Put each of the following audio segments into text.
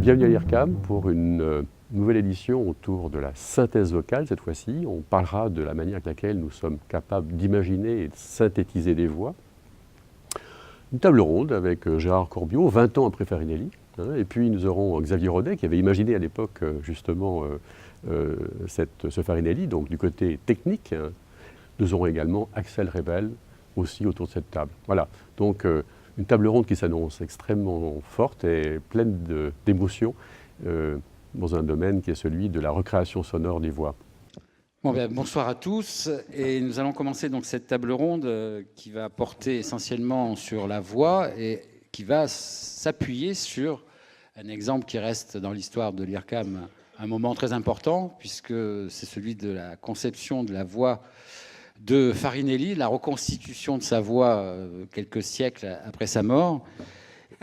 Bienvenue à l'IRCAM pour une nouvelle édition autour de la synthèse vocale cette fois-ci. On parlera de la manière avec laquelle nous sommes capables d'imaginer et de synthétiser des voix. Une table ronde avec Gérard Corbiot, 20 ans après Farinelli. Et puis nous aurons Xavier Rodet qui avait imaginé à l'époque justement ce Farinelli, donc du côté technique. Nous aurons également Axel Rebel aussi autour de cette table. Voilà, donc une table ronde qui s'annonce extrêmement forte et pleine d'émotions dans un domaine qui est celui de la recréation sonore des voix. Bon, bonsoir à tous, et nous allons commencer donc cette table ronde qui va porter essentiellement sur la voix et qui va s'appuyer sur un exemple qui reste dans l'histoire de l'IRCAM un moment très important, puisque c'est celui de la conception de la voix de Farinelli, la reconstitution de sa voix quelques siècles après sa mort,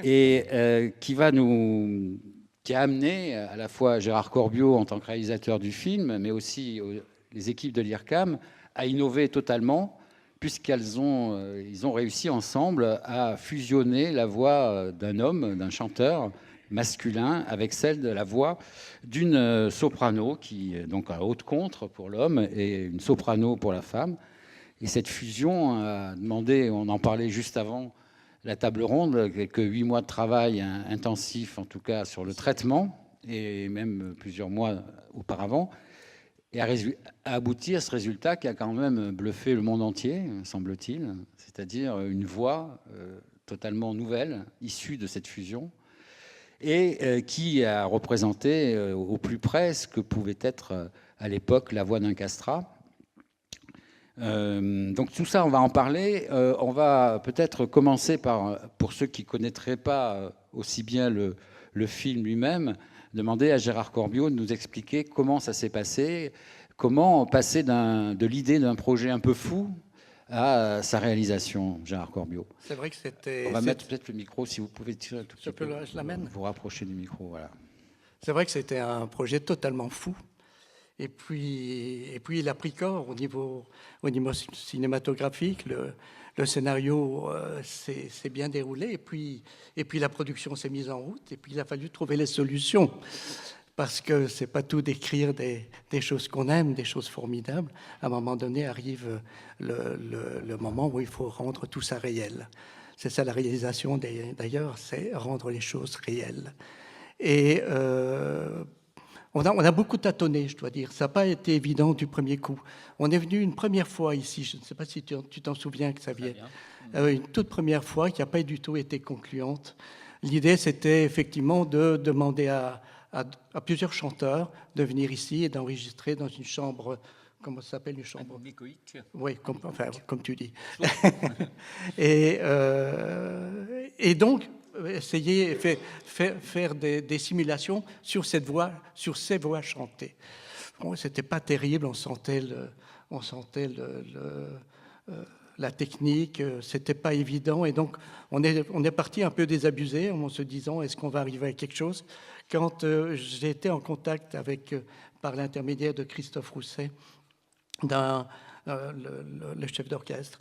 et qui a amené à la fois Gérard Corbiot en tant que réalisateur du film, mais aussi les équipes de l'IRCAM à innover totalement, puisqu'ils ont réussi ensemble à fusionner la voix d'un homme, d'un chanteur masculin, avec celle de la voix d'une soprano, qui est donc à haute contre pour l'homme et une soprano pour la femme. Et cette fusion a demandé, on en parlait juste avant la table ronde, quelques 8 mois de travail intensif, en tout cas sur le traitement, et même plusieurs mois auparavant, et a abouti à ce résultat qui a quand même bluffé le monde entier, semble-t-il, c'est-à-dire une voix totalement nouvelle, issue de cette fusion, et qui a représenté au plus près ce que pouvait être à l'époque la voix d'un castrat. Donc tout ça, on va en parler. On va peut-être commencer par, pour ceux qui ne connaîtraient pas aussi bien le film lui-même, demander à Gérard Corbiot de nous expliquer comment ça s'est passé, comment passer de l'idée d'un projet un peu fou à sa réalisation, Gérard Corbiot. C'est vrai que c'était... On va mettre peut-être le micro, si vous pouvez tirer un tout petit peu. Je l'amène. Vous rapprocher du micro, voilà. C'est vrai que c'était un projet totalement fou. Et puis il a pris corps au niveau cinématographique. Le scénario s'est bien déroulé. Et puis la production s'est mise en route. Et puis il a fallu trouver les solutions. Parce que c'est pas tout d'écrire des choses qu'on aime, des choses formidables. À un moment donné arrive le moment où il faut rendre tout ça réel. C'est ça la réalisation d'ailleurs, c'est rendre les choses réelles. Et on a beaucoup tâtonné, je dois dire. Ça n'a pas été évident du premier coup. On est venu une première fois ici, je ne sais pas si tu t'en souviens, Xavier, une toute première fois qui n'a pas du tout été concluante. L'idée, c'était effectivement de demander à plusieurs chanteurs de venir ici et d'enregistrer dans une chambre, comment ça s'appelle, une chambre anéchoïque. Oui, comme tu dis. Et donc, essayer faire des simulations sur ces voix chantées. Bon, c'était pas terrible, on sentait la technique, c'était pas évident, et donc on est parti un peu désabusé en se disant est-ce qu'on va arriver à quelque chose. Quand j'ai été en contact par l'intermédiaire de Christophe Rousset, le chef d'orchestre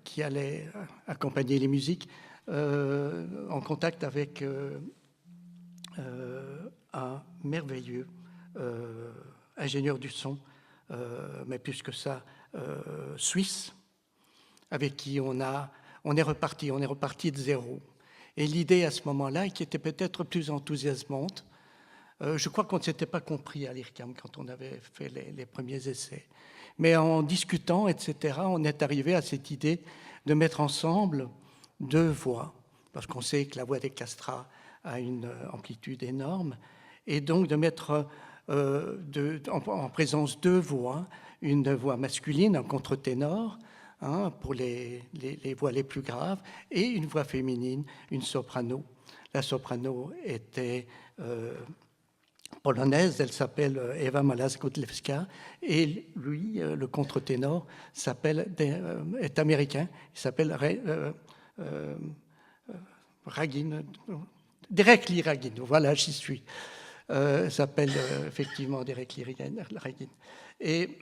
qui allait accompagner les musiques, en contact avec un merveilleux ingénieur du son, mais plus que ça, suisse, avec qui on est reparti de zéro. Et l'idée à ce moment-là, qui était peut-être plus enthousiasmante, je crois qu'on ne s'était pas compris à l'IRCAM quand on avait fait les premiers essais. Mais en discutant, etc., on est arrivé à cette idée de mettre ensemble 2 voix, parce qu'on sait que la voix des castrats a une amplitude énorme, et donc de mettre en présence 2 voix, une voix masculine, un contre-ténor, pour les voix les plus graves, et une voix féminine, une soprano. La soprano était polonaise, elle s'appelle Ewa Malas-Godlewska, et lui, le contre-ténor, est américain, il s'appelle Ragin, Derek Lee Ragin, voilà, j'y suis. S'appelle effectivement Derek Lee Ragin. Et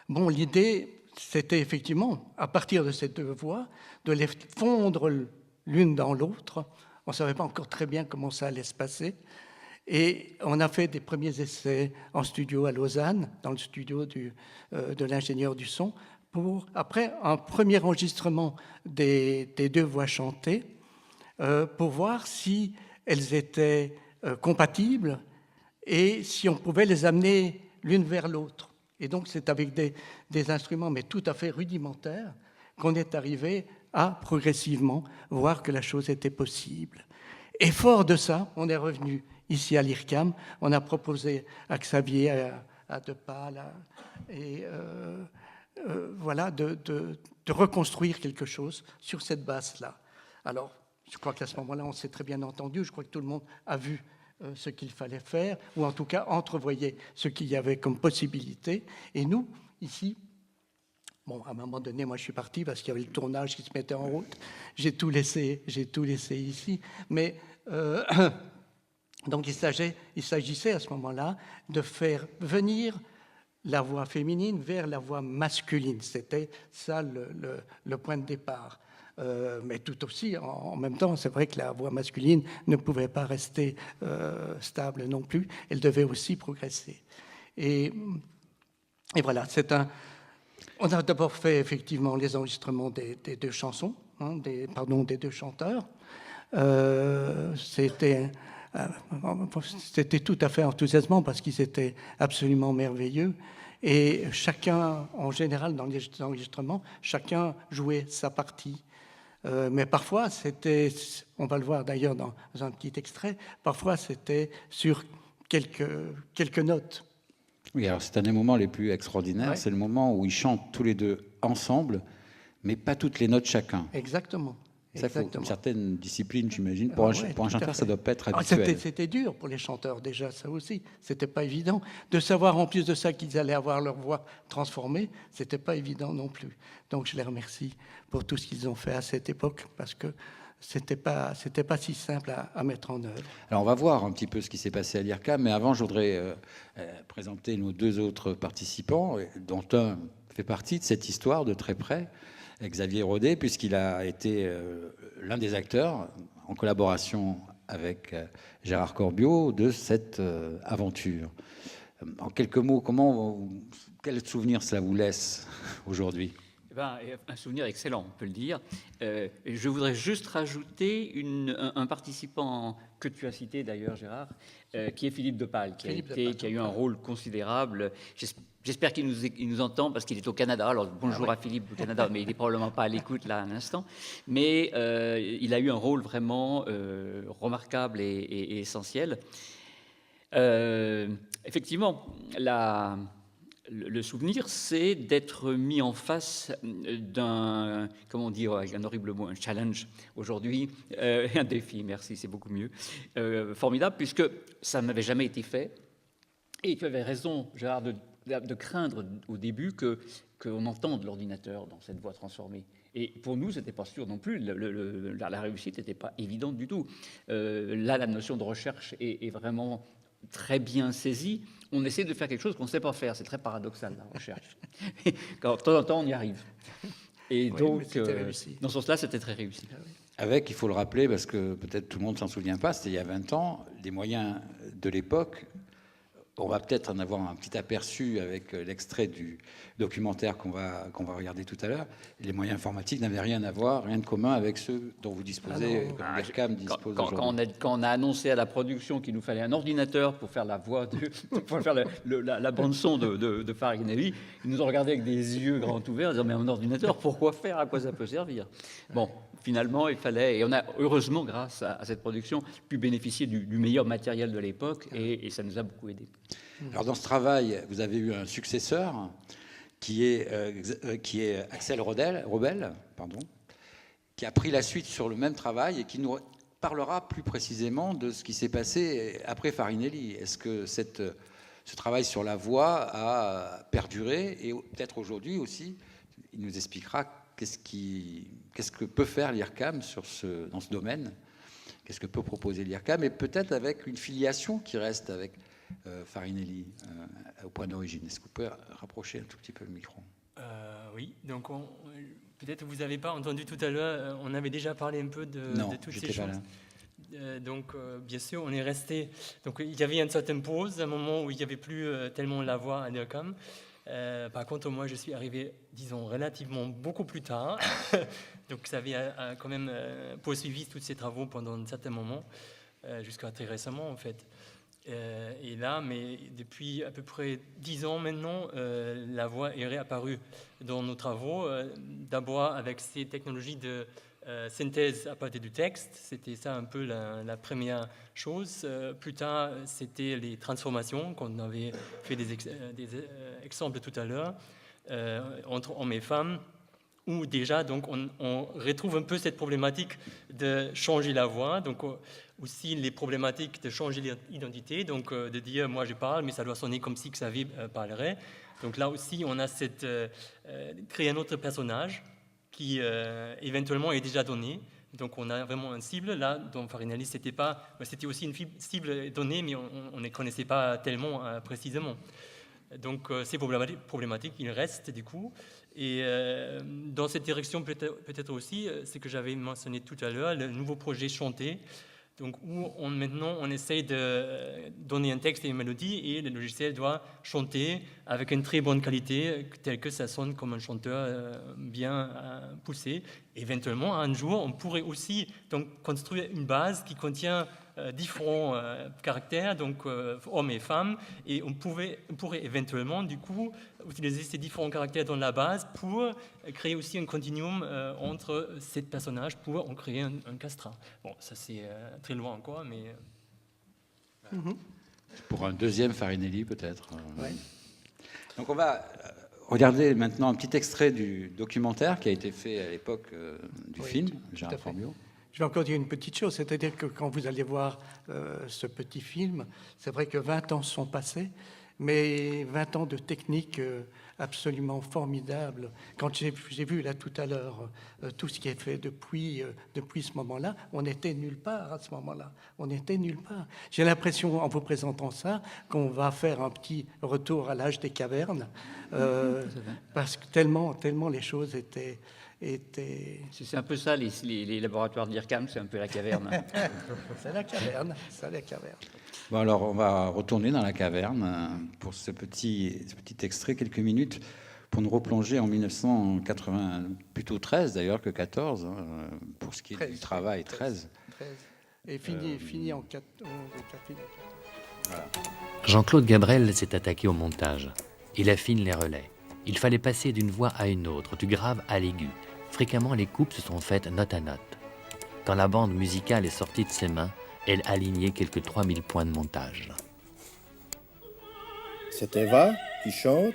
bon, l'idée, c'était effectivement, à partir de ces 2 voix, de les fondre l'une dans l'autre On ne savait pas encore très bien comment ça allait se passer. Et on a fait des premiers essais en studio à Lausanne, dans le studio de l'ingénieur du son, pour, après un premier enregistrement des 2 voix chantées, pour voir si elles étaient compatibles et si on pouvait les amener l'une vers l'autre. Et donc c'est avec des instruments, mais tout à fait rudimentaires, qu'on est arrivé à progressivement voir que la chose était possible. Et fort de ça, on est revenu ici à l'IRCAM, on a proposé à Xavier, à Depal, voilà, de reconstruire quelque chose sur cette base-là. Alors, je crois qu'à ce moment-là, on s'est très bien entendu, je crois que tout le monde a vu ce qu'il fallait faire, ou en tout cas entrevoyait ce qu'il y avait comme possibilité. Et nous, ici, bon, à un moment donné, moi je suis parti parce qu'il y avait le tournage qui se mettait en route, j'ai tout laissé ici, mais... donc il s'agissait à ce moment-là de faire venir la voix féminine vers la voix masculine. C'était ça le point de départ. Mais tout aussi, en même temps, c'est vrai que la voix masculine ne pouvait pas rester stable non plus. Elle devait aussi progresser. Et voilà, on a d'abord fait effectivement les enregistrements des 2 chansons, hein, des 2 chanteurs. C'était tout à fait enthousiasmant parce qu'ils étaient absolument merveilleux. Et chacun, en général, dans les enregistrements, chacun jouait sa partie. Mais parfois, on va le voir d'ailleurs dans un petit extrait, parfois c'était sur quelques notes. Oui, alors c'est un des moments les plus extraordinaires, ouais. C'est le moment où ils chantent tous les 2 ensemble, mais pas toutes les notes chacun. Exactement. Ça, il faut une certaine discipline, j'imagine. Pour un chanteur, ça ne doit pas être habituel. C'était dur pour les chanteurs, déjà, ça aussi. Ce n'était pas évident. De savoir, en plus de ça, qu'ils allaient avoir leur voix transformée, ce n'était pas évident non plus. Donc, je les remercie pour tout ce qu'ils ont fait à cette époque, parce que ce n'était pas si simple à mettre en œuvre. Alors, on va voir un petit peu ce qui s'est passé à l'IRCAM, mais avant, je voudrais présenter nos 2 autres participants, dont un fait partie de cette histoire de très près. Xavier Rodet, puisqu'il a été l'un des acteurs, en collaboration avec Gérard Corbiot, de cette aventure. En quelques mots, quel souvenir cela vous laisse aujourd'hui ? Un souvenir excellent, on peut le dire. Je voudrais juste rajouter un participant que tu as cité d'ailleurs, Gérard, qui est Philippe Depal, qui a eu un rôle considérable. J'espère qu'il nous entend parce qu'il est au Canada. Alors bonjour à Philippe au Canada, mais il n'est probablement pas à l'écoute là à l'instant. Mais il a eu un rôle vraiment remarquable et essentiel. Effectivement, le souvenir, c'est d'être mis en face d'un, comment dire, avec un horrible mot, un challenge aujourd'hui, un défi, merci, c'est beaucoup mieux, formidable, puisque ça n'avait jamais été fait. Et tu avais raison, Gérard, de craindre au début qu'on entende l'ordinateur dans cette voix transformée. Et pour nous, ce n'était pas sûr non plus. La réussite n'était pas évidente du tout. Là, la notion de recherche est vraiment très bien saisie. On essaie de faire quelque chose qu'on ne sait pas faire. C'est très paradoxal, la recherche. Quand de temps en temps, on y arrive. Et oui, donc, dans ce sens-là, c'était très réussi. Avec, il faut le rappeler, parce que peut-être tout le monde ne s'en souvient pas, c'était il y a 20 ans, les moyens de l'époque. On va peut-être en avoir un petit aperçu avec l'extrait du documentaire qu'on va regarder tout à l'heure. Les moyens informatiques n'avaient rien à voir, rien de commun avec ceux dont vous disposez, comme l'IRCAM dispose aujourd'hui. Quand on a annoncé à la production qu'il nous fallait un ordinateur pour faire la voix, pour faire la bande-son de Farinelli, ils nous ont regardé avec des yeux grands ouverts en disant « Mais un ordinateur, pourquoi faire ? À quoi ça peut servir ?» Bon, finalement, il fallait... Et on a, heureusement, grâce à cette production, pu bénéficier du meilleur matériel de l'époque et ça nous a beaucoup aidé. Alors, dans ce travail, vous avez eu un successeur qui est Axel Robel, qui a pris la suite sur le même travail et qui nous parlera plus précisément de ce qui s'est passé après Farinelli. Est-ce que ce travail sur la voix a perduré et peut-être aujourd'hui aussi, il nous expliquera qu'est-ce que peut faire l'IRCAM dans ce domaine, qu'est-ce que peut proposer l'IRCAM, et peut-être avec une filiation qui reste avec Farinelli au point d'origine. Est-ce que vous pouvez rapprocher un tout petit peu le micro ? Oui, donc peut-être vous n'avez pas entendu tout à l'heure, on avait déjà parlé un peu de toutes ces choses. Bien sûr, on est resté. Donc, il y avait une certaine pause, un moment où il n'y avait plus tellement la voix à l'IRCAM. Par contre, moi, je suis arrivé, disons, relativement beaucoup plus tard. Donc, ça avait quand même poursuivi tous ces travaux pendant un certain moment, jusqu'à très récemment, en fait. Et là, mais depuis à peu près 10 ans maintenant, la voix est réapparue dans nos travaux. D'abord avec ces technologies de synthèse à partir du texte, c'était ça un peu la première chose. Plus tard, c'était les transformations, qu'on avait fait des exemples tout à l'heure, entre hommes et femmes, où déjà donc, on retrouve un peu cette problématique de changer la voix, donc aussi les problématiques de changer l'identité, donc de dire moi je parle, mais ça doit sonner comme si Xavier parlerait. Donc là aussi, on a créé un autre personnage qui éventuellement est déjà donné. Donc on a vraiment une cible. Là, dans Farinelli, c'était aussi une cible donnée, mais on ne connaissait pas tellement précisément. Donc ces problématiques, ils restent du coup. Et dans cette direction, peut-être aussi, ce que j'avais mentionné tout à l'heure, le nouveau projet Chanter, donc où maintenant on essaye de donner un texte et une mélodie et le logiciel doit chanter avec une très bonne qualité, tel que ça sonne comme un chanteur bien poussé. Éventuellement, un jour, on pourrait aussi donc, construire une base qui contient différents caractères, donc hommes et femmes, et on pourrait éventuellement du coup utiliser ces différents caractères dans la base pour créer aussi un continuum entre ces personnages pour en créer un castrat. Bon, ça c'est très loin encore, mais... Pour un deuxième Farinelli peut-être. Ouais. Donc on va regarder maintenant un petit extrait du documentaire qui a été fait à l'époque du film, Gérard Formiot. Je vais encore dire une petite chose, c'est-à-dire que quand vous allez voir ce petit film, c'est vrai que 20 ans sont passés, mais 20 ans de technique absolument formidable. Quand j'ai vu là tout à l'heure tout ce qui est fait depuis ce moment-là, on était nulle part à ce moment-là. On était nulle part. J'ai l'impression, en vous présentant ça, qu'on va faire un petit retour à l'âge des cavernes, parce que tellement les choses étaient... C'est un peu ça, les laboratoires d'IRCAM, c'est un peu la caverne. C'est la caverne, c'est la caverne. Bon, alors on va retourner dans la caverne pour ce petit extrait, quelques minutes, pour nous replonger en 1980, plutôt 13 d'ailleurs que 14, pour ce qui est 13, du travail, 13. Et fini en 4. Voilà. Jean-Claude Gabrel s'est attaqué au montage. Il affine les relais. Il fallait passer d'une voix à une autre, du grave à l'aigu. Fréquemment, les coupes se sont faites note à note. Quand la bande musicale est sortie de ses mains, elle alignait quelques 3000 points de montage. C'est Eva qui chante.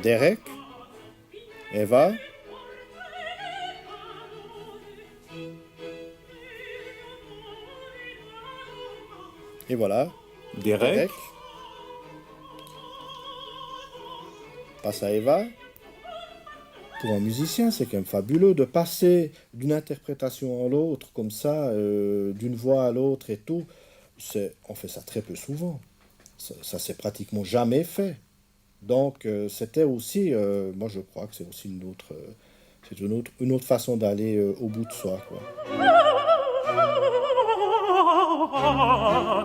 Derek. Eva. Et voilà. Derek. Passe à Eva. Pour un musicien, c'est quand même fabuleux de passer d'une interprétation à l'autre, comme ça, d'une voix à l'autre et tout. On fait ça très peu souvent. Ça s'est pratiquement jamais fait. Donc, c'était aussi, moi je crois que c'est aussi une autre façon d'aller au bout de soi, quoi. Oh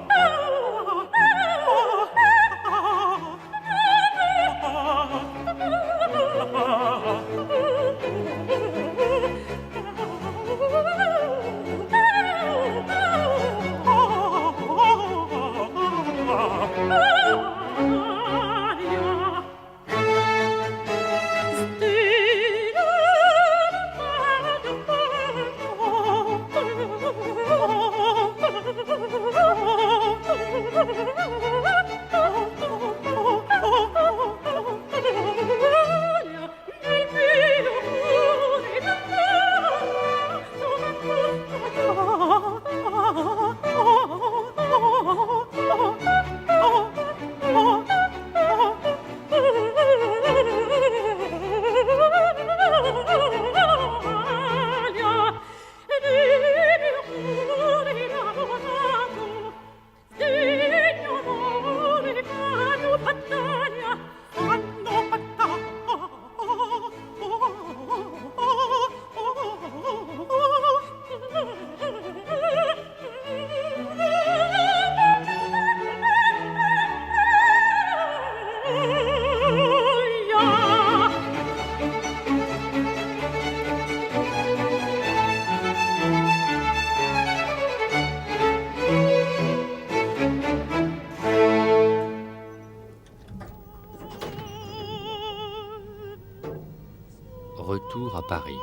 retour à Paris.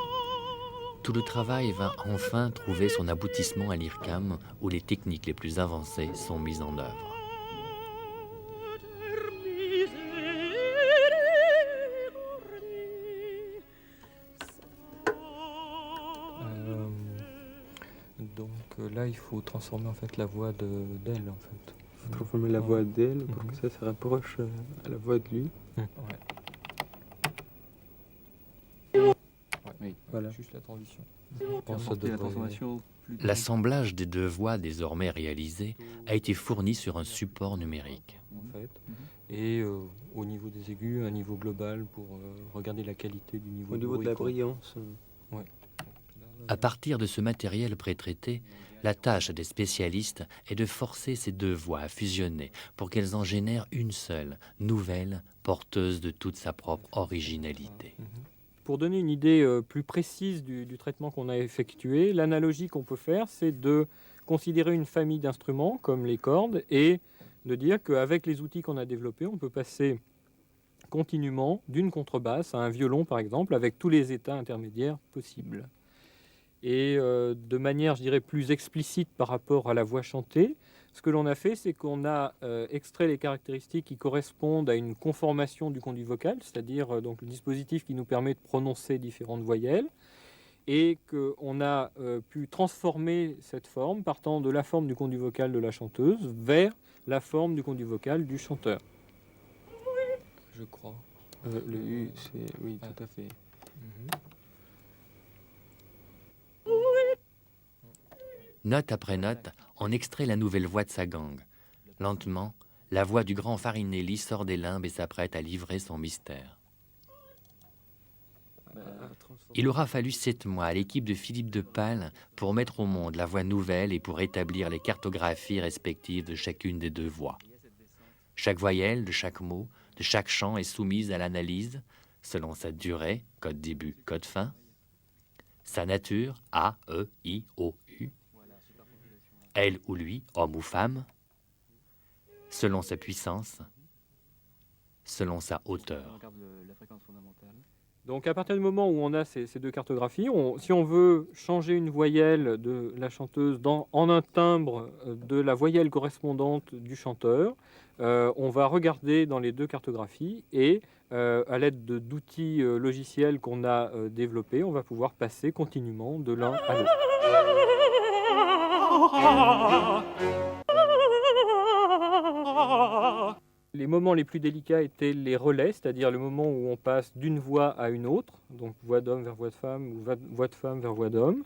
Tout le travail va enfin trouver son aboutissement à l'IRCAM, où les techniques les plus avancées sont mises en œuvre. Là, il faut transformer en fait la voix d'elle en fait. Il faut transformer la voix d'elle pour que ça se rapproche à la voix de lui. Oui, Voilà. juste la transition. L'assemblage des deux voix désormais réalisé a été fourni sur un support numérique. En fait. Et au niveau des aigus, un niveau global pour regarder la qualité du niveau Au niveau de la brillance. Ouais. À partir de ce matériel pré-traité, la tâche des spécialistes est de forcer ces deux voix à fusionner pour qu'elles en génèrent une seule, nouvelle, porteuse de toute sa propre originalité. Pour donner une idée plus précise du traitement qu'on a effectué, l'analogie qu'on peut faire, c'est de considérer une famille d'instruments comme les cordes et de dire qu'avec les outils qu'on a développés, on peut passer continuellement d'une contrebasse à un violon, par exemple, avec tous les états intermédiaires possibles. Et de manière, je dirais, plus explicite par rapport à la voix chantée, ce que l'on a fait, c'est qu'on a extrait les caractéristiques qui correspondent à une conformation du conduit vocal, c'est-à-dire donc le dispositif qui nous permet de prononcer différentes voyelles, et qu'on a pu transformer cette forme partant de la forme du conduit vocal de la chanteuse vers la forme du conduit vocal du chanteur. Je crois. Le U, c'est... Oui, tout à fait. Note après note, on extrait la nouvelle voix de sa gangue. Lentement, la voix du grand Farinelli sort des limbes et s'apprête à livrer son mystère. Il aura fallu 7 mois à l'équipe de Philippe de Pal pour mettre au monde la voix nouvelle et pour établir les cartographies respectives de chacune des deux voix. Chaque voyelle de chaque mot, de chaque chant est soumise à l'analyse, selon sa durée, code début, code fin, sa nature, A, E, I, O, U, elle ou lui, homme ou femme, selon sa puissance, selon sa hauteur. Donc à partir du moment où on a ces deux cartographies, si on veut changer une voyelle de la chanteuse en un timbre de la voyelle correspondante du chanteur, on va regarder dans les deux cartographies et à l'aide d'outils logiciels qu'on a développés, on va pouvoir passer continuellement de l'un à l'autre. Les moments les plus délicats étaient les relais, c'est-à-dire le moment où on passe d'une voix à une autre, donc voix d'homme vers voix de femme ou voix de femme vers voix d'homme.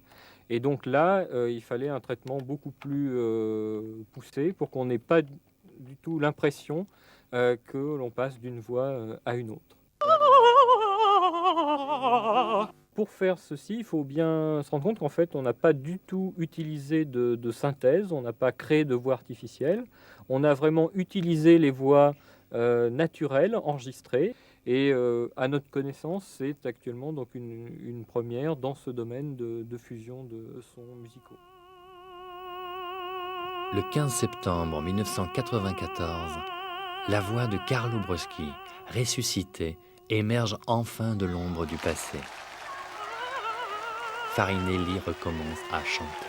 Et donc là, il fallait un traitement beaucoup plus poussé pour qu'on n'ait pas du tout l'impression que l'on passe d'une voix à une autre. Pour faire ceci, il faut bien se rendre compte qu'en fait, on n'a pas du tout utilisé de synthèse, on n'a pas créé de voix artificielle. On a vraiment utilisé les voix naturelles, enregistrées. Et à notre connaissance, c'est actuellement donc une première dans ce domaine de fusion de sons musicaux. Le 15 septembre 1994, la voix de Carlo Bruschi, ressuscitée, émerge enfin de l'ombre du passé. Farinelli recommence à chanter.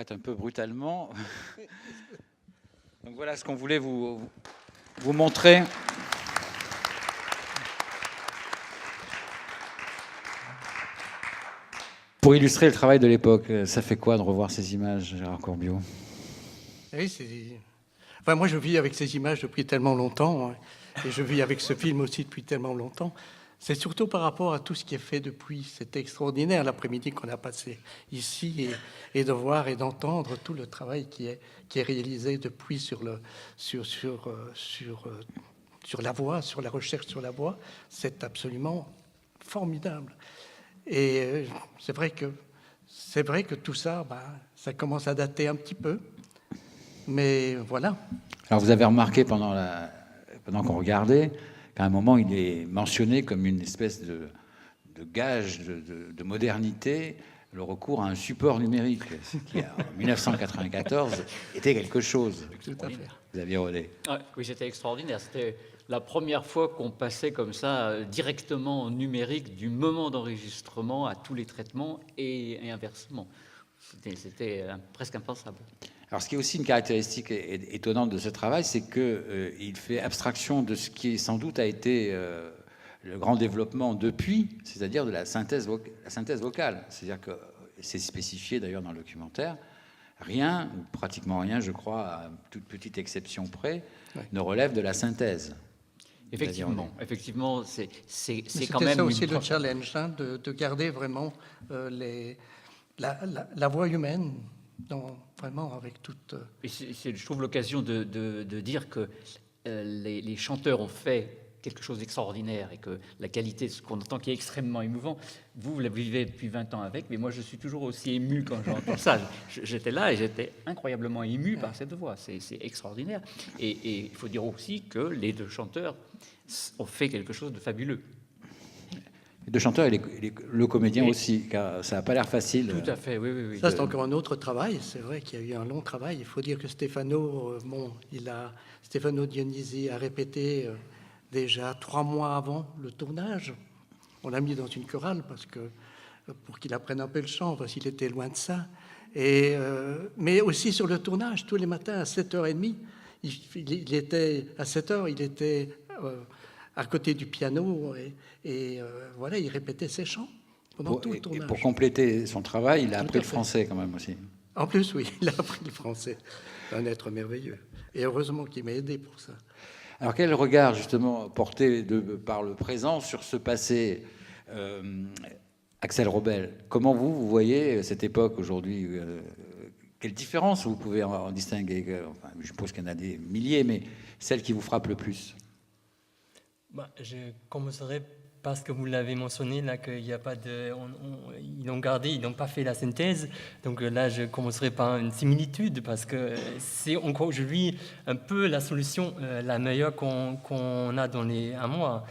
j'arrête un peu brutalement. Donc voilà ce qu'on voulait vous montrer. Pour illustrer le travail de l'époque, ça fait quoi de revoir ces images, Gérard Corbiot? Oui, enfin, moi, je vis avec ces images depuis tellement longtemps, hein, et je vis avec ce film aussi depuis tellement longtemps. C'est surtout par rapport à tout ce qui est fait depuis. C'était extraordinaire l'après-midi qu'on a passé ici, et de voir et d'entendre tout le travail qui est réalisé depuis sur la voix, sur la recherche sur la voix. C'est absolument formidable. Et c'est vrai que tout ça, ça commence à dater un petit peu. Mais voilà. Alors vous avez remarqué pendant qu'on regardait qu'à un moment il est mentionné comme une espèce de gage de modernité, le recours à un support numérique, ce qui en 1994 était quelque chose. Tout à fait. Xavier Rollet. Oui, c'était extraordinaire. C'était la première fois qu'on passait comme ça directement en numérique du moment d'enregistrement à tous les traitements et inversement. C'était presque impensable. Alors, ce qui est aussi une caractéristique étonnante de ce travail, c'est qu'il fait abstraction de ce qui sans doute a été le grand développement depuis, c'est-à-dire de la synthèse vocale. C'est-à-dire que c'est spécifié d'ailleurs dans le documentaire. Rien, ou pratiquement rien, je crois, à toute petite exception près, ne relève de la synthèse. Effectivement, c'est quand même... C'était ça aussi le challenge, hein, de garder vraiment la voix humaine, vraiment avec toute... Et je trouve l'occasion de dire que les chanteurs ont fait quelque chose d'extraordinaire et que la qualité de ce qu'on entend qui est extrêmement émouvant, vous la vivez depuis 20 ans avec, mais moi je suis toujours aussi ému quand j'entends ça. J'étais là et j'étais incroyablement ému par cette voix, c'est extraordinaire. Et il faut dire aussi que les deux chanteurs ont fait quelque chose de fabuleux. Les deux chanteurs et le comédien aussi, car ça n'a pas l'air facile. Tout à fait, oui. Ça, c'est encore un autre travail. C'est vrai qu'il y a eu un long travail. Il faut dire que Stefano Dionisi a répété déjà 3 mois avant le tournage. On l'a mis dans une chorale pour qu'il apprenne un peu le chant, parce qu'il était loin de ça. Mais aussi sur le tournage, tous les matins à 7h30, il était à 7h, il était à côté du piano et voilà, il répétait ses chants pendant tout le tournage. Et pour compléter son travail, il a appris le français quand même aussi. En plus, oui, il a appris le français. Un être merveilleux. Et heureusement qu'il m'a aidé pour ça. Alors quel regard justement porté par le présent sur ce passé, Axel Robel? Comment vous voyez cette époque aujourd'hui? Quelle différence vous pouvez en distinguer? Enfin, je suppose qu'il y en a des milliers, mais celle qui vous frappe le plus? Je commencerai parce que vous l'avez mentionné, là, qu'il n'y a pas de... ils l'ont gardé, ils n'ont pas fait la synthèse. Donc là, je commencerai par une similitude, parce que c'est encore aujourd'hui un peu la solution la meilleure qu'on a dans les 1 mois.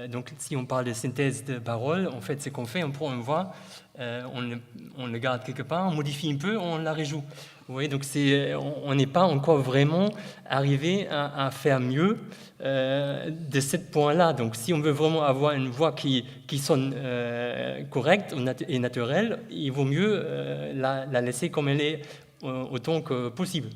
Donc si on parle de synthèse de paroles, en fait, ce qu'on fait, on prend une voix, on le garde quelque part, on modifie un peu, on la rejoue. Vous voyez, donc on n'est pas encore vraiment arrivé à faire mieux de ce point-là. Donc si on veut vraiment avoir une voix qui sonne correcte et naturelle, il vaut mieux la laisser comme elle est autant que possible.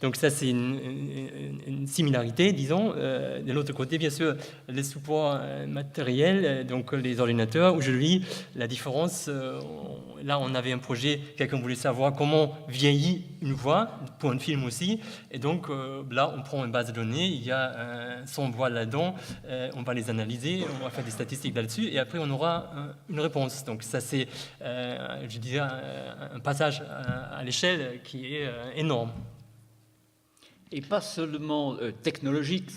Donc ça, c'est une similarité, disons. De l'autre côté, bien sûr, les supports matériels, donc les ordinateurs. Aujourd'hui, la différence, là, on avait un projet, quelqu'un voulait savoir comment vieillit une voix, pour un film aussi. Et donc, là, on prend une base de données, il y a 100 voix là-dedans, on va les analyser, on va faire des statistiques là-dessus, et après, on aura une réponse. Donc ça, c'est, je dirais, un passage à l'échelle qui est énorme. Et pas seulement technologique.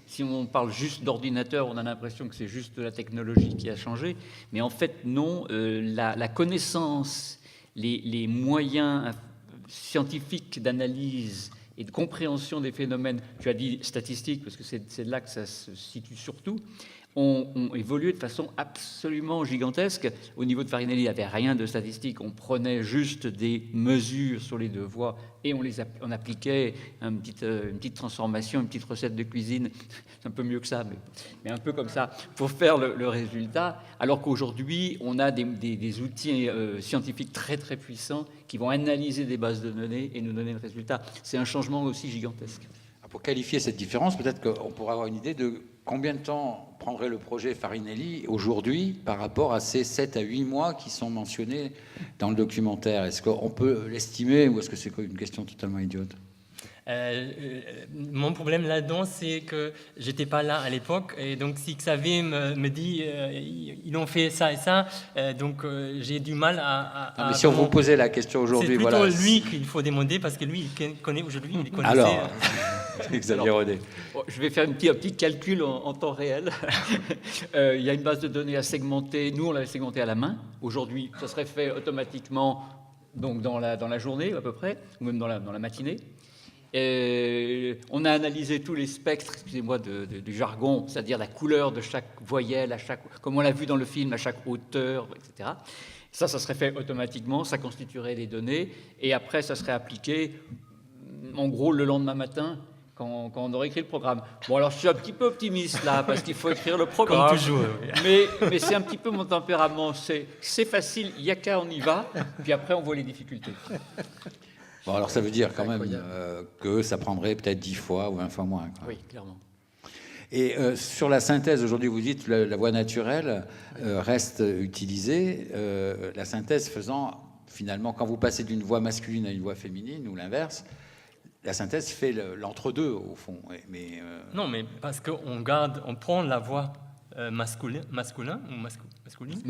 Si on parle juste d'ordinateur, on a l'impression que c'est juste la technologie qui a changé. Mais en fait, non. La connaissance, les moyens scientifiques d'analyse et de compréhension des phénomènes, tu as dit statistiques, parce que c'est là que ça se situe surtout, ont évolué de façon absolument gigantesque. Au niveau de Farinelli, il n'y avait rien de statistique. On prenait juste des mesures sur les deux voies et on appliquait une petite transformation, une petite recette de cuisine. C'est un peu mieux que ça, mais un peu comme ça, pour faire le résultat. Alors qu'aujourd'hui, on a des outils scientifiques très, très puissants qui vont analyser des bases de données et nous donner le résultat. C'est un changement aussi gigantesque. Pour qualifier cette différence, peut-être qu'on pourrait avoir une idée de combien de temps prendrait le projet Farinelli aujourd'hui par rapport à ces 7 à 8 mois qui sont mentionnés dans le documentaire. Est-ce qu'on peut l'estimer ou est-ce que c'est une question totalement idiote ? Mon problème là-dedans, c'est que j'étais pas là à l'époque, et donc si Xavier me dit ils ont fait ça et ça, donc j'ai du mal à mais si on vous posait la question aujourd'hui, c'est plutôt lui qu'il faut demander parce que lui il connaît aujourd'hui, il connaissait. Alors, Xavier Rodet. Je vais faire un petit calcul en temps réel. Il y a une base de données à segmenter. Nous, on l'avait segmentée à la main. Aujourd'hui, ça serait fait automatiquement, donc dans la journée à peu près, ou même dans la matinée. On a analysé tous les spectres, excusez-moi du jargon, c'est-à-dire la couleur de chaque voyelle, comme on l'a vu dans le film, à chaque hauteur, etc. Ça serait fait automatiquement, ça constituerait les données, et après, ça serait appliqué, en gros, le lendemain matin, quand on aurait écrit le programme. Bon, alors je suis un petit peu optimiste là, parce qu'il faut écrire le programme. Comme toujours. Mais c'est un petit peu mon tempérament. C'est facile, il n'y a qu'à, on y va, puis après, on voit les difficultés. Bon, alors ça veut dire quand même que ça prendrait peut-être 10 fois ou 20 fois moins. Quoi. Oui, clairement. Et sur la synthèse, aujourd'hui, vous dites que la voix naturelle reste utilisée. La synthèse faisant, finalement, quand vous passez d'une voix masculine à une voix féminine ou l'inverse, la synthèse fait l'entre-deux, au fond. Non, mais parce qu'on prend la voix masculine ou masculine.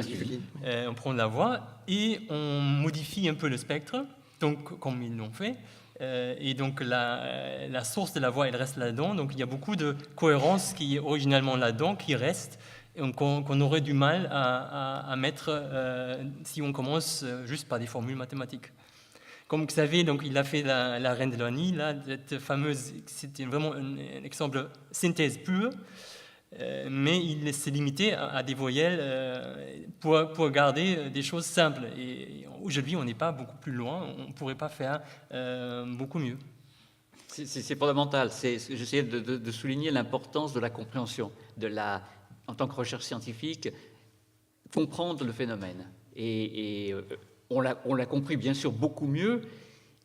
On prend la voix et on modifie un peu le spectre. Donc, comme ils l'ont fait, et donc la source de la voix, elle reste là-dedans. Donc, il y a beaucoup de cohérence qui est originalement là-dedans, qui reste, et qu'on aurait du mal à mettre si on commence juste par des formules mathématiques. Comme vous savez, donc, il a fait la Reine de la Nuit, là, cette fameuse, c'était vraiment un exemple synthèse pure. Mais il s'est limité à des voyelles pour garder des choses simples. Et aujourd'hui, on n'est pas beaucoup plus loin, on ne pourrait pas faire beaucoup mieux. C'est fondamental. J'essayais de souligner l'importance de la compréhension, en tant que recherche scientifique, comprendre le phénomène. Et on l'a compris, bien sûr, beaucoup mieux.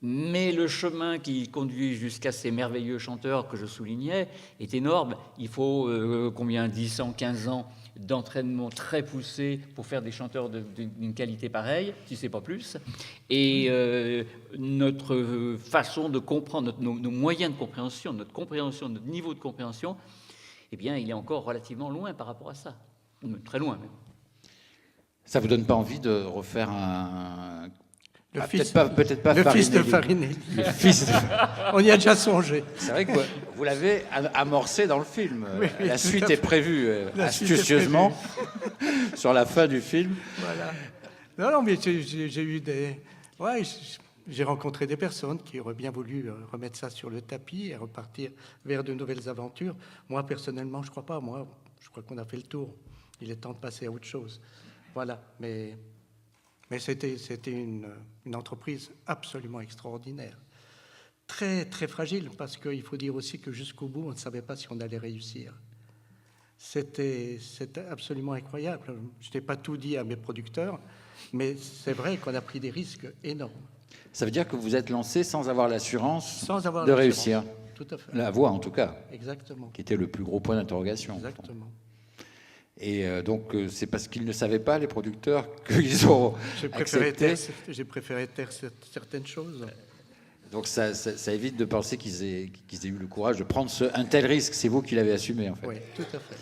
Mais le chemin qui conduit jusqu'à ces merveilleux chanteurs que je soulignais est énorme. Il faut 10 ans, 15 ans d'entraînement très poussé pour faire des chanteurs d'une qualité pareille, si ce n'est pas plus. Et notre façon de comprendre, nos moyens de compréhension, notre niveau de compréhension, eh bien, il est encore relativement loin par rapport à ça. Très loin même. Ça ne vous donne pas envie de refaire peut-être pas le fils de Farinelli. Farinelli. On y a déjà songé. C'est vrai que vous l'avez amorcé dans le film. Oui, la suite est prévue astucieusement sur la fin du film. Voilà. Non, mais j'ai eu des... Ouais, j'ai rencontré des personnes qui auraient bien voulu remettre ça sur le tapis et repartir vers de nouvelles aventures. Moi, personnellement, je ne crois pas. Moi, je crois qu'on a fait le tour. Il est temps de passer à autre chose. Voilà, mais c'était une entreprise absolument extraordinaire. Très, très fragile, parce qu'il faut dire aussi que jusqu'au bout, on ne savait pas si on allait réussir. C'était absolument incroyable. Je n'ai pas tout dit à mes producteurs, mais c'est vrai qu'on a pris des risques énormes. Ça veut dire que vous êtes lancé sans avoir l'assurance de réussir. Tout à fait. La voix, en tout cas. Exactement. Qui était le plus gros point d'interrogation. Exactement. Et donc, c'est parce qu'ils ne savaient pas, les producteurs, qu'ils ont accepté. J'ai préféré taire certaines choses. Donc, ça évite de penser qu'ils aient eu le courage de prendre un tel risque. C'est vous qui l'avez assumé, en fait. Oui, tout à fait.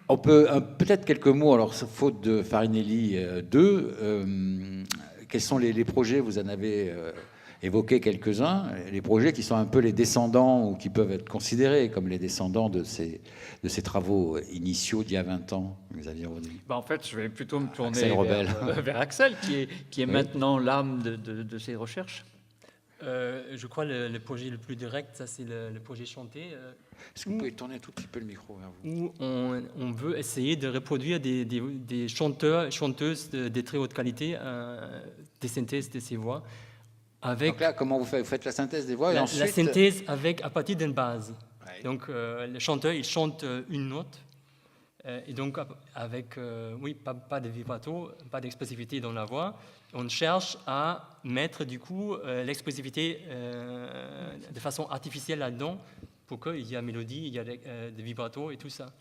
On peut, peut-être quelques mots, alors, faute de Farinelli 2, quels sont les projets, vous en avez évoqué quelques-uns, les projets qui sont un peu les descendants ou qui peuvent être considérés comme les descendants de ces travaux initiaux d'il y a 20 ans, Xavier Rodet. En fait, je vais plutôt me tourner Axel vers Axel, qui est oui. maintenant l'âme de ces recherches. Je crois le projet le plus direct, ça c'est le projet chanté. Est-ce que vous pouvez tourner un tout petit peu le micro vers vous? Où on veut essayer de reproduire des chanteurs et chanteuses de très haute qualité, des synthèses de ces voix. Avec Donc là, comment vous faites? Vous faites la synthèse des voix et ensuite... la synthèse à partir d'une base. Ouais. Donc le chanteur, il chante une note. Et donc, avec, oui, pas de vibrato, pas d'expressivité dans la voix, on cherche à mettre du coup l'expressivité de façon artificielle là-dedans pour qu'il y ait mélodie, il y a des vibratos et tout ça.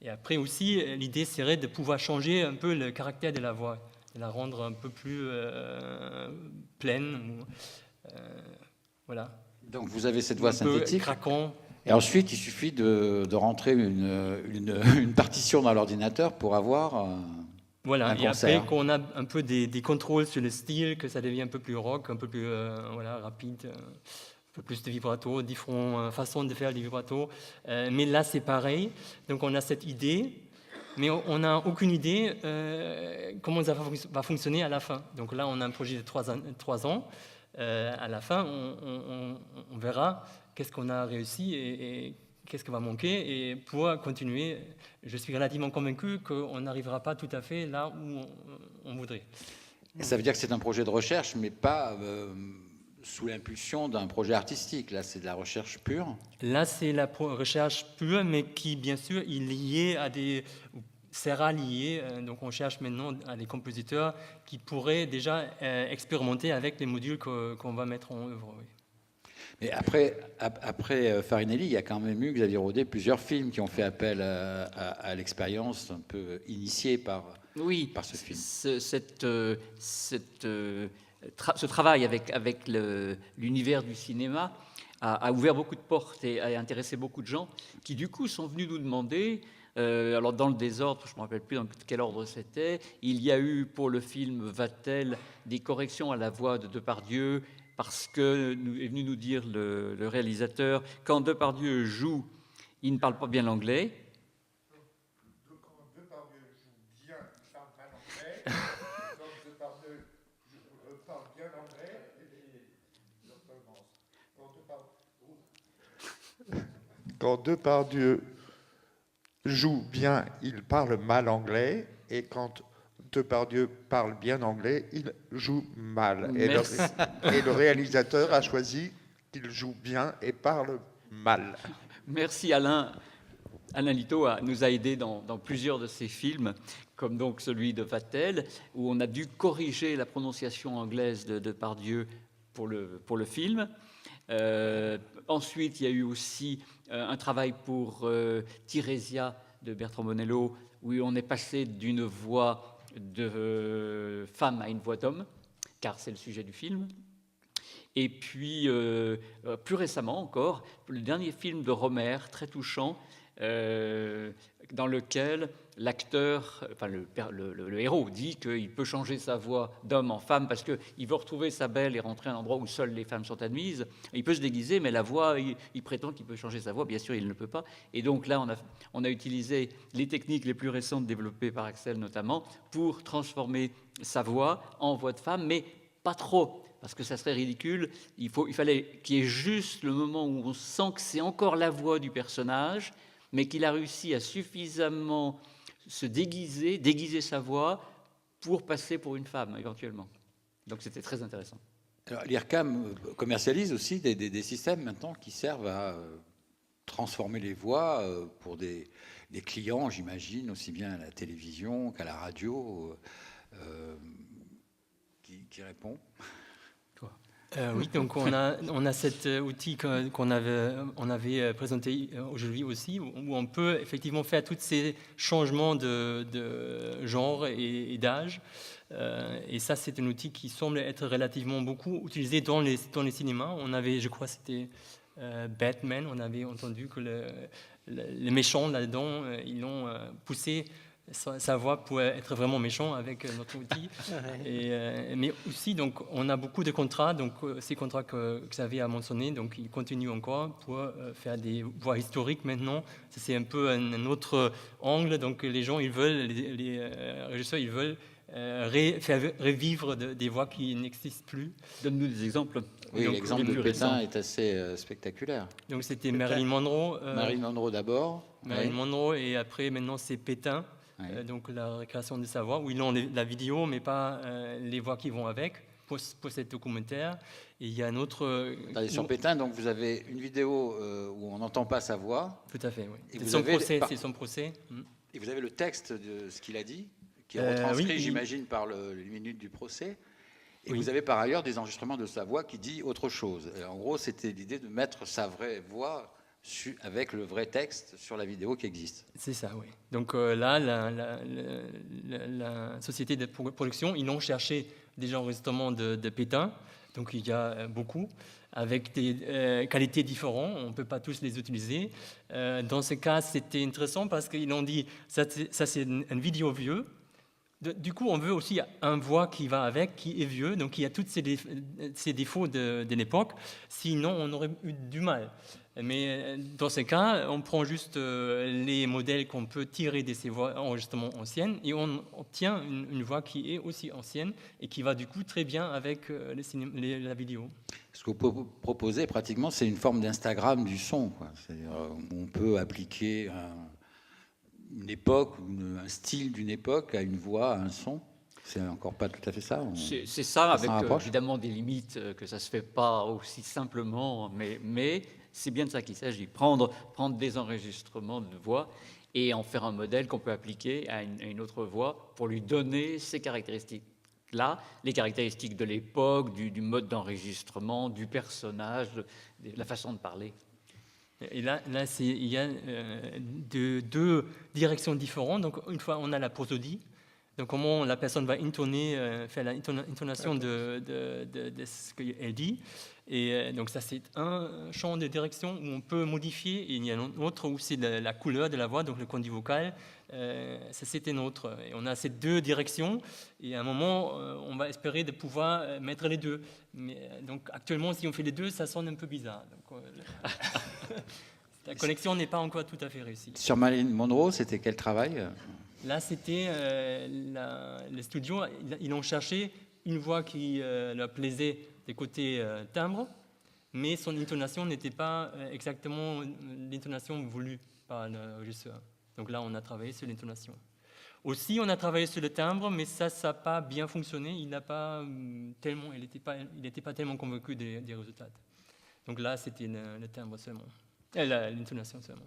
Et après aussi, l'idée serait de pouvoir changer un peu le caractère de la voix, de la rendre un peu plus pleine. Voilà. Donc vous avez cette voix Un peu synthétique. craquant. Et ensuite, il suffit de rentrer une partition dans l'ordinateur pour avoir Voilà, un et concert. après qu'on a un peu des contrôles sur le style, que ça devient un peu plus rock, un peu plus voilà, rapide, un peu plus de vibrato, différentes façons de faire des vibratos. Mais là, c'est pareil. Donc on a cette idée, mais on n'a aucune idée comment ça va fonctionner à la fin. Donc là, on a un projet de 3 ans. À la fin, on verra qu'est-ce qu'on a réussi et qu'est-ce qui va manquer. Et pour continuer, je suis relativement convaincu qu'on n'arrivera pas tout à fait là où on voudrait. Et ça veut dire que c'est un projet de recherche, mais pas sous l'impulsion d'un projet artistique. Là, c'est de la recherche pure. Là, c'est la recherche pure, mais qui, bien sûr, est liée à sera lié. Donc, on cherche maintenant à des compositeurs qui pourraient déjà expérimenter avec les modules qu'on va mettre en œuvre. Oui. Mais après Farinelli, il y a quand même eu, Xavier Rodet, plusieurs films qui ont fait appel à l'expérience un peu initiée par ce film. Ce travail avec l'univers du cinéma a ouvert beaucoup de portes et a intéressé beaucoup de gens qui, du coup, sont venus nous demander, alors dans le désordre, je ne me rappelle plus dans quel ordre c'était, il y a eu pour le film Vatel des corrections à la voix de Depardieu, parce que est venu nous dire le réalisateur, quand Depardieu joue, il ne parle pas bien l'anglais. Quand Depardieu joue bien, il parle mal anglais. Quand Depardieu parle bien anglais, quand Depardieu joue bien, il parle mal anglais. Et quand Depardieu parle bien anglais, il joue mal. Et le réalisateur a choisi qu'il joue bien et parle mal. Merci Alain. Alain Lito nous a aidés dans plusieurs de ces films, comme donc celui de Vatel, où on a dû corriger la prononciation anglaise de Depardieu pour le film. Ensuite, il y a eu aussi un travail pour Tirésia de Bertrand Bonello, où on est passé d'une voix de femme à une voix d'homme, car c'est le sujet du film. Et puis, plus récemment encore, le dernier film de Romer, très touchant, dans lequel l'acteur, enfin le héros, dit qu'il peut changer sa voix d'homme en femme parce qu'il veut retrouver sa belle et rentrer à un endroit où seules les femmes sont admises. Il peut se déguiser, mais la voix, il prétend qu'il peut changer sa voix. Bien sûr, il ne peut pas. Et donc là, on a utilisé les techniques les plus récentes développées par Axel notamment pour transformer sa voix en voix de femme, mais pas trop, parce que ça serait ridicule. Il fallait qu'il y ait juste le moment où on sent que c'est encore la voix du personnage, mais qu'il a réussi à suffisamment se déguiser sa voix pour passer pour une femme, éventuellement. Donc c'était très intéressant. Alors, l'IRCAM commercialise aussi des systèmes maintenant qui servent à transformer les voix pour des clients, j'imagine, aussi bien à la télévision qu'à la radio. Qui répond ? Oui, donc on a cet outil qu'on avait présenté aujourd'hui aussi, où on peut effectivement faire tous ces changements de genre et d'âge. Et ça, c'est un outil qui semble être relativement beaucoup utilisé dans les cinémas. On avait, je crois, c'était Batman, on avait entendu que les méchants là-dedans, ils l'ont poussé sa voix pour être vraiment méchant avec notre outil. Mais aussi, donc, on a beaucoup de contrats, donc ces contrats que Xavier a mentionnés, donc ils continuent encore pour faire des voix historiques maintenant. C'est un peu un autre angle, donc les gens, ils veulent, les régisseurs, ils veulent faire revivre des voix qui n'existent plus. Donne-nous des exemples. Oui, Donc, l'exemple les de plus Pétain récents. est assez spectaculaire. Donc c'était Marilyn Monroe. Marilyn Monroe d'abord. Marilyn Oui. Monroe, et après, maintenant, c'est Pétain. Oui. Donc la récréation de sa voix, où ils ont la vidéo, mais pas les voix qui vont avec, pour cet documentaire. Et il y a un autre... Attendez, sur Pétain, donc vous avez une vidéo où on n'entend pas sa voix. Tout à fait, oui. Et C'est vous son avez procès. par- C'est son procès. Et vous avez le texte de ce qu'il a dit, qui est retranscrit, oui, j'imagine, par les minutes du procès. Et Oui. vous avez par ailleurs des enregistrements de sa voix qui dit autre chose. Et en gros, c'était l'idée de mettre sa vraie voix avec le vrai texte sur la vidéo qui existe. C'est ça, oui. Donc là, la société de production, ils ont cherché des enregistrements de Pétain. Donc il y a beaucoup, avec des qualités différentes. On ne peut pas tous les utiliser. Dans ce cas, c'était intéressant parce qu'ils ont dit, ça c'est une vidéo vieux. Du coup, on veut aussi un voix qui va avec, qui est vieux, donc il y a tous ces défauts de l'époque. Sinon, on aurait eu du mal. Mais dans ce cas, on prend juste les modèles qu'on peut tirer de ces voix enregistrements anciennes et on obtient une voix qui est aussi ancienne et qui va du coup très bien avec la vidéo. Ce que vous proposez, pratiquement, c'est une forme d'Instagram du son, quoi. C'est-à-dire, on peut appliquer une époque, un style d'une époque à une voix, à un son. C'est encore pas tout à fait ça. C'est ça, avec rapproche. évidemment des limites, que ça ne se fait pas aussi simplement, mais c'est bien de ça qu'il s'agit. Prendre des enregistrements de voix et en faire un modèle qu'on peut appliquer à une autre voix pour lui donner ces caractéristiques-là, les caractéristiques de l'époque, du mode d'enregistrement, du personnage, de la façon de parler. Et là il y a deux directions différentes. Donc, une fois, on a la prosodie. Donc, comment la personne va faire l'intonation de ce qu'elle dit. Et donc, ça, c'est un champ de direction où on peut modifier. Et il y a un autre où c'est la couleur de la voix, donc le conduit vocal. Ça, c'était un autre. Et on a ces deux directions. Et à un moment, on va espérer de pouvoir mettre les deux. Mais, donc, actuellement, si on fait les deux, ça sonne un peu bizarre. Donc, la connexion n'est pas encore tout à fait réussie. Sur Marilyn Monroe, c'était quel travail ? Là, c'était les studios, ils ont cherché une voix qui leur plaisait des côtés timbre, mais son intonation n'était pas exactement l'intonation voulue par le régisseur. Donc là, on a travaillé sur l'intonation. Aussi, on a travaillé sur le timbre, mais ça n'a pas bien fonctionné. Il n'était pas tellement convaincu des résultats. Donc là, c'était le timbre seulement, l'intonation seulement.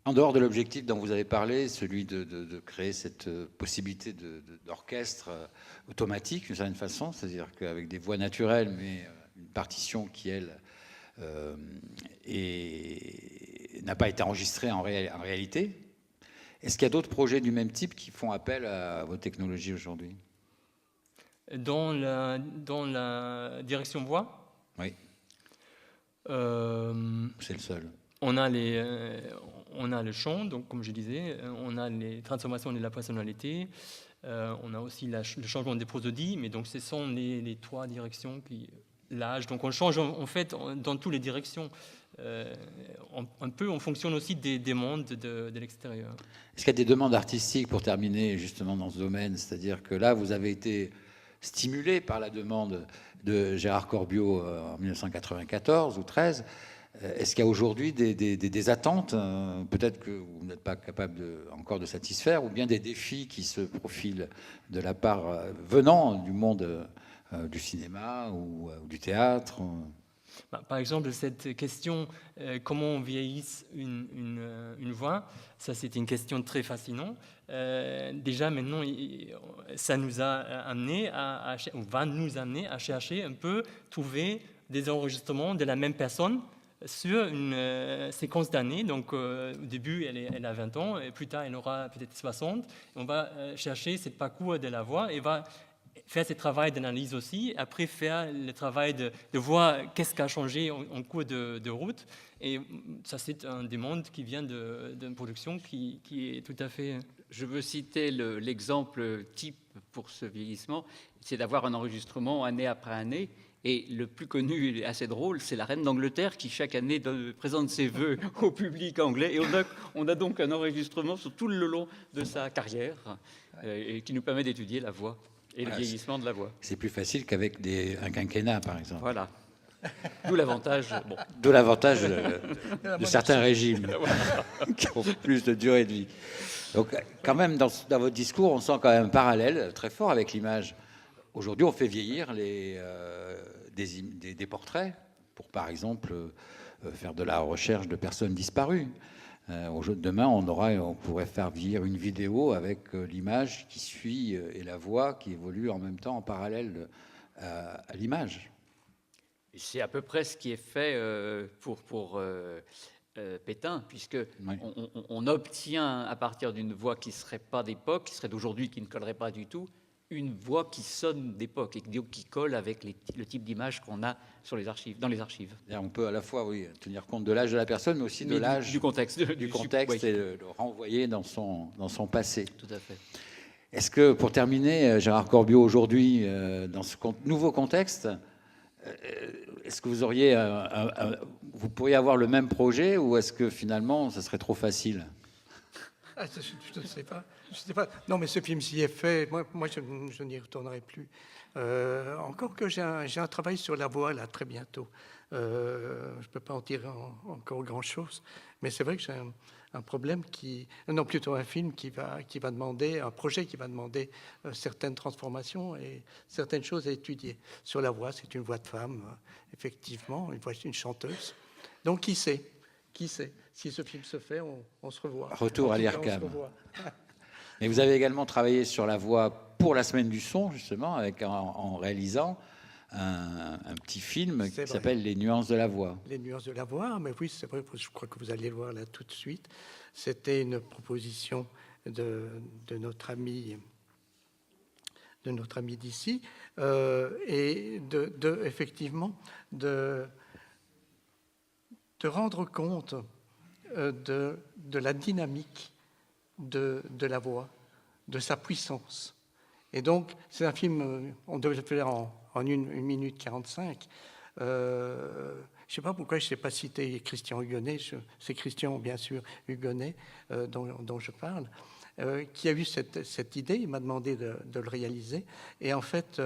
En dehors de l'objectif dont vous avez parlé, celui de créer cette possibilité d'orchestre automatique d'une certaine façon, c'est-à-dire qu'avec des voix naturelles, mais une partition qui, elle, n'a pas été enregistrée en réalité, est-ce qu'il y a d'autres projets du même type qui font appel à vos technologies aujourd'hui ? Dans la direction voix ? Oui. C'est le seul. On a le chant, donc comme je disais, on a les transformations de la personnalité, on a aussi le changement des prosodies, mais donc ce sont les trois directions l'âge. Donc on change en fait dans toutes les directions. On fonctionne aussi des demandes de l'extérieur. Est-ce qu'il y a des demandes artistiques pour terminer justement dans ce domaine ? C'est-à-dire que là, vous avez été stimulé par la demande de Gérard Corbiot en 1994 ou 13. Est-ce qu'il y a aujourd'hui des attentes, peut-être que vous n'êtes pas capable encore de satisfaire, ou bien des défis qui se profilent de la part venant du monde du cinéma ou du théâtre ? Par exemple, cette question, comment on vieillisse une voix, ça c'est une question très fascinante. Déjà maintenant, ça nous a amené va nous amener à chercher un peu, trouver des enregistrements de la même personne sur une séquence d'années. Donc au début, elle a 20 ans, et plus tard, elle aura peut-être 60. On va chercher ce parcours de la voix et va faire ce travail d'analyse aussi, après faire le travail de voir qu'est-ce qui a changé en cours de route. Et ça, c'est une demande qui vient d'une production qui est tout à fait... Je veux citer l'exemple type pour ce vieillissement, c'est d'avoir un enregistrement année après année. Et le plus connu et assez drôle, c'est la reine d'Angleterre qui, chaque année, présente ses vœux au public anglais. Et on a donc un enregistrement sur tout le long de sa carrière et qui nous permet d'étudier la voix. Et le vieillissement de la voix. C'est plus facile qu'avec un quinquennat, par exemple. Voilà. D'où l'avantage. Bon. D'où l'avantage de certains régimes qui ont plus de durée de vie. Donc, quand même, dans votre discours, on sent quand même un parallèle très fort avec l'image. Aujourd'hui, on fait vieillir des portraits pour, par exemple, faire de la recherche de personnes disparues. Demain, on pourrait faire vieillir une vidéo avec l'image qui suit et la voix qui évolue en même temps en parallèle à l'image. C'est à peu près ce qui est fait pour Pétain, puisque on obtient à partir d'une voix qui ne serait pas d'époque, qui serait d'aujourd'hui, qui ne collerait pas du tout, une voix qui sonne d'époque et qui colle avec le type d'image qu'on a dans les archives. On peut à la fois tenir compte de l'âge de la personne, mais aussi de l'âge du contexte, et le renvoyer dans son passé. Tout à fait. Est-ce que, pour terminer, Gérard Corbiot, aujourd'hui, dans ce nouveau contexte, est-ce que vous pourriez avoir le même projet, ou est-ce que finalement, ça serait trop facile? Je ne sais pas. Non, mais ce film s'y est fait. Moi je n'y retournerai plus. Encore que j'ai un travail sur la voix, là, très bientôt. Je ne peux pas en tirer encore grand-chose. Mais c'est vrai que j'ai un problème plutôt un film qui va demander, un projet qui va demander certaines transformations et certaines choses à étudier. Sur la voix, c'est une voix de femme, effectivement, une chanteuse. Donc, qui sait? Si ce film se fait, on se revoit. Retour à l'IRCAM. Mais vous avez également travaillé sur la voix pour la Semaine du Son, justement, en réalisant un petit film qui s'appelle Les nuances de la voix. Les nuances de la voix, mais oui, c'est vrai, je crois que vous allez le voir là tout de suite. C'était une proposition de notre ami d'ici, et effectivement de rendre compte de la dynamique de la voix, de sa puissance. Et donc, c'est un film, on devait le faire en 1 minute 45. Je ne sais pas pourquoi je ne sais pas citer Christian Hugonnet, c'est Christian, bien sûr, Hugonnet, dont je parle, qui a eu cette idée, il m'a demandé de le réaliser. Et en fait,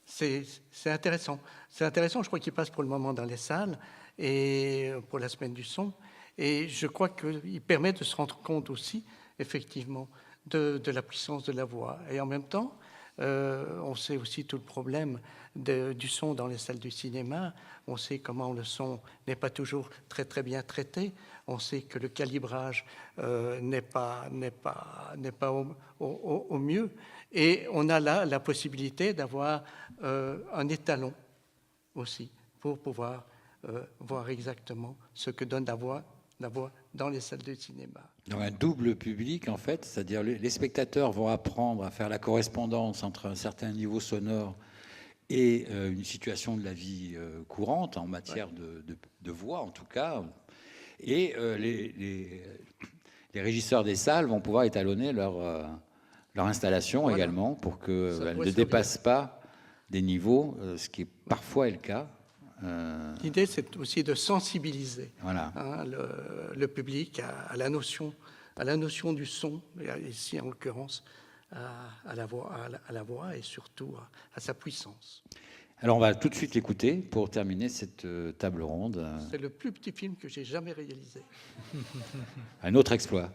c'est intéressant. C'est intéressant, je crois qu'il passe pour le moment dans les salles, et pour la Semaine du Son. Et je crois qu'il permet de se rendre compte aussi, effectivement, de la puissance de la voix. Et en même temps, on sait aussi tout le problème du son dans les salles du cinéma. On sait comment le son n'est pas toujours très très bien traité. On sait que le calibrage n'est pas au mieux. Et on a là la possibilité d'avoir un étalon aussi pour pouvoir voir exactement ce que donne la voix dans les salles de cinéma. Donc un double public, en fait, c'est-à-dire les spectateurs vont apprendre à faire la correspondance entre un certain niveau sonore et une situation de la vie courante, en matière de voix en tout cas. Et les régisseurs des salles vont pouvoir étalonner leur installation également, pour qu'elle ne dépasse pas des niveaux, ce qui est parfois le cas. L'idée, c'est aussi de sensibiliser le public à la notion du son, ici en l'occurrence à la voix et surtout à sa puissance. Alors on va tout de suite l'écouter pour terminer cette table ronde. C'est le plus petit film que j'ai jamais réalisé. Un autre exploit.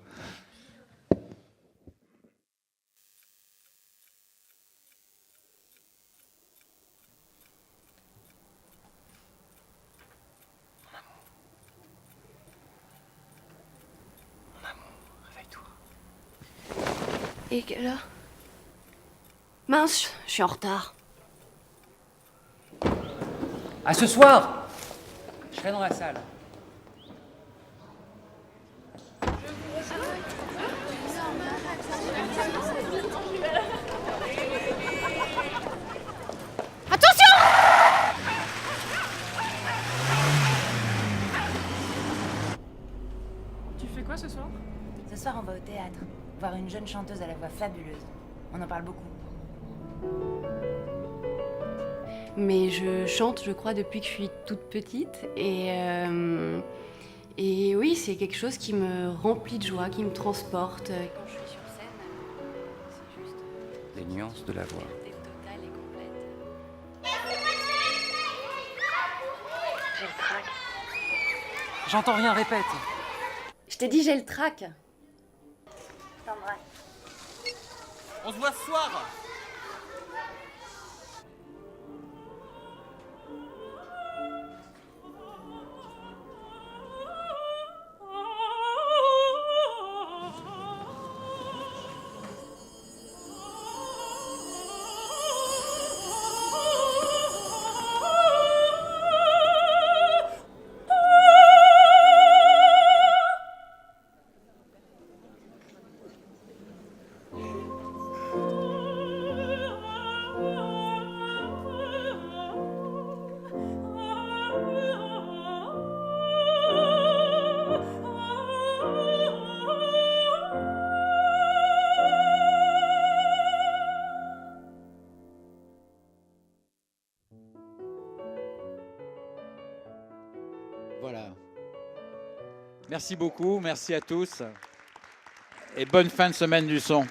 Et quelle heure? Mince, je suis en retard. À ce soir, je serai dans la salle. Attention! Tu fais quoi ce soir? Ce soir, on va au théâtre, voir une jeune chanteuse à la voix fabuleuse. On en parle beaucoup. Mais je chante, je crois, depuis que je suis toute petite. Et oui, c'est quelque chose qui me remplit de joie, qui me transporte. Quand je suis sur scène, les nuances de la voix. J'ai le trac. J'entends rien, répète. Je t'ai dit, j'ai le trac. T'embrasse. On se voit ce soir. Voilà. Merci beaucoup, merci à tous. Et bonne fin de semaine du son.